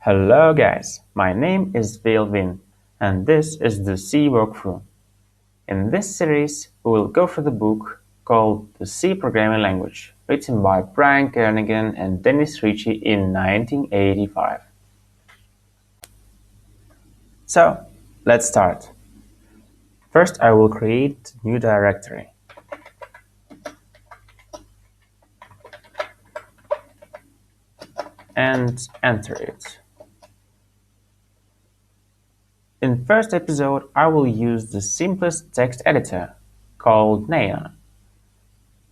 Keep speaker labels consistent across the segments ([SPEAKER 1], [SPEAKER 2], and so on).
[SPEAKER 1] Hello guys, my name is Vin and this is the C walkthrough. In this series, we will go through the book called The C Programming Language, written by Brian Kernighan and Dennis Ritchie in 1985. So, let's start. First, I will create a new directory. And enter it. In first episode, I will use the simplest text editor called nano.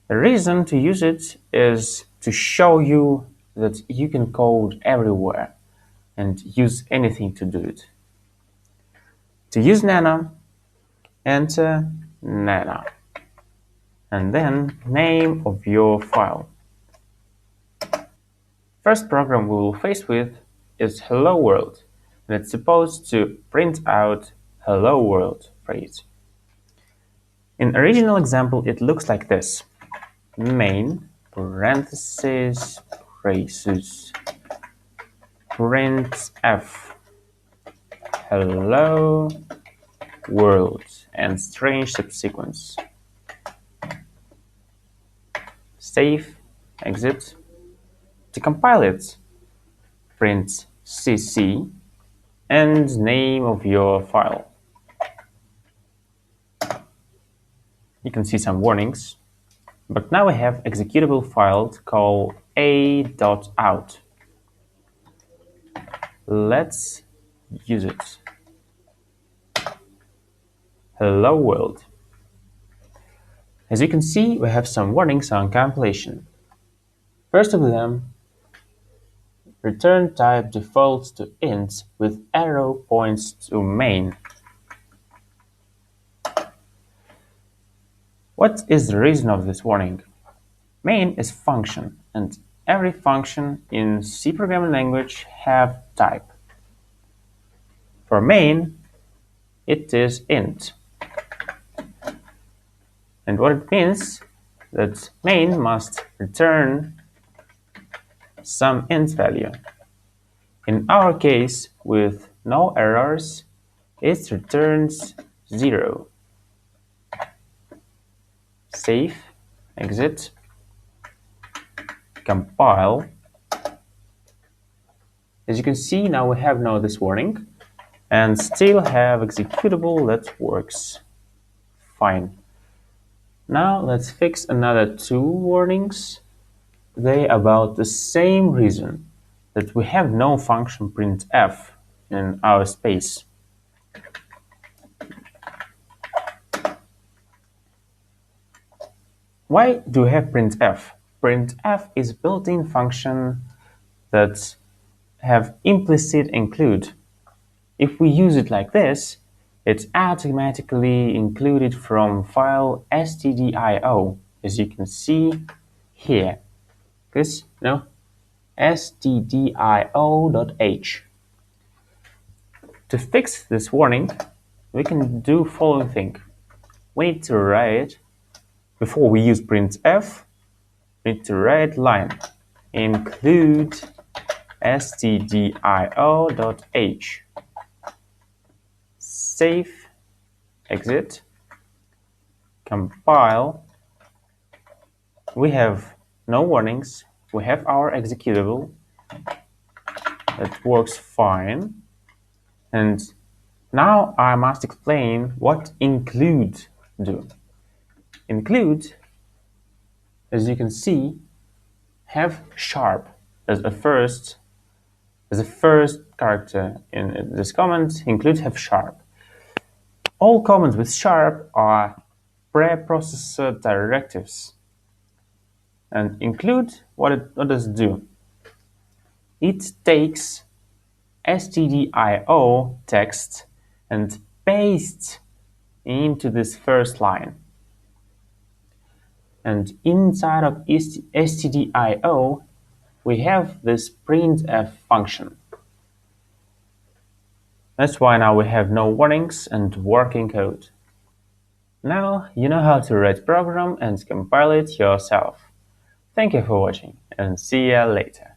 [SPEAKER 1] The reason to use it is to show you that you can code everywhere and use anything to do it. To use nano, enter nano and then name of your file. First program we will face with is hello world, and it's supposed to print out hello world phrase. In original example it looks like this: main parentheses braces print f hello world and strange subsequence. Save, exit. To compile it, print cc and name of your file. You can see some warnings, but now we have executable file called a.out. Let's use it. Hello world. As you can see, we have some warnings on compilation. First of them, return type defaults to int with arrow points to main. What is the reason of this warning? Main is function, and every function in C programming language have type. For main, it is int. And what it means that main must return some int value. In our case, with no errors, it returns 0. Save, exit, compile. As you can see, now we have now this warning and still have executable that works fine. Now let's fix another two warnings. They about the same reason, that we have no function printf in our space. Why do we have printf? Printf is a built-in function that have implicit include. If we use it like this, it's automatically included from file stdio, as you can see here. This, stdio.h. To fix this warning, we can do following thing. We need to write, before we use printf, we need to write line include stdio.h. Save, exit, compile. We have no warnings. We have our executable that works fine. And now I must explain what include do. Include, as you can see, have sharp as a first character in this command. Include have sharp. All commands with sharp are preprocessor directives. And include, what does it do? It takes stdio text and pastes into this first line. And inside of stdio, we have this printf function. That's why now we have no warnings and working code. Now you know how to write program and compile it yourself. Thank you for watching and see ya later.